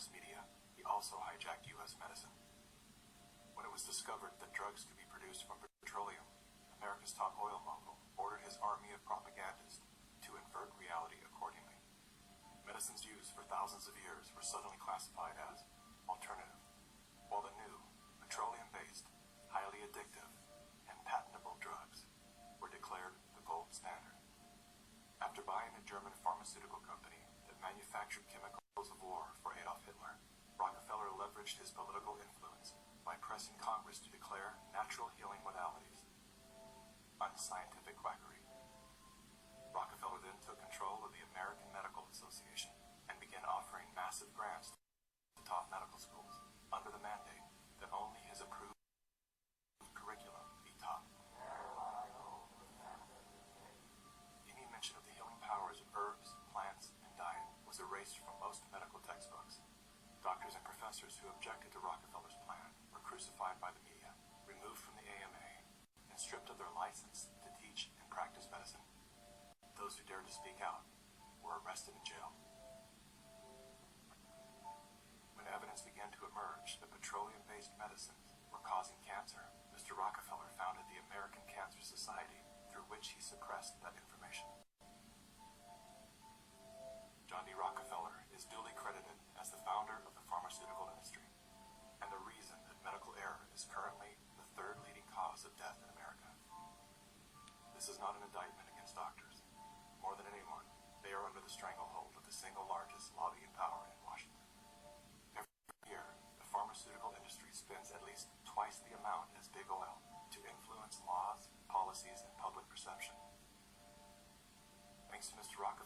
U.S. media, he also hijacked U.S. medicine. When it was discovered that drugs could be produced from petroleum, America's top oil mogul ordered his army of propagandists to invert reality accordingly. Medicines used for thousands of years were suddenly classified as alternative, while the new, petroleum-based, highly addictive, and patentable drugs were declared the gold standard. After buying a German pharmaceutical company that manufactured chemicals of war for Adolf Hitler, Rockefeller leveraged his political influence by pressing Congress to declare natural healing modalities unscientific quackery. Rockefeller then took control of the American Medical Association and began offering massive grants to top medical schools under the mandate that only his approved curriculum be taught. Any mention of the healing powers of herbs, plants, and diet was erased from most medical textbooks. Doctors and professors who objected to Rockefeller's plan were crucified by the media, removed from the AMA, and stripped of their license to teach and practice medicine. Those who dared to speak out were arrested and jailed. When evidence began to emerge that petroleum-based medicines were causing cancer, Mr. Rockefeller founded the American Cancer Society, through which he suppressed that information. John D. Rockefeller is duly credited as the founder of the pharmaceutical industry, and the reason that medical error is currently the third leading cause of death in America. This is not an indictment against doctors. More than anyone, they are under the stranglehold of the single largest lobbying power in Washington. Every year, the pharmaceutical industry spends at least twice the amount as big oil to influence laws, policies, and public perception. Thanks to Mr. Rockefeller,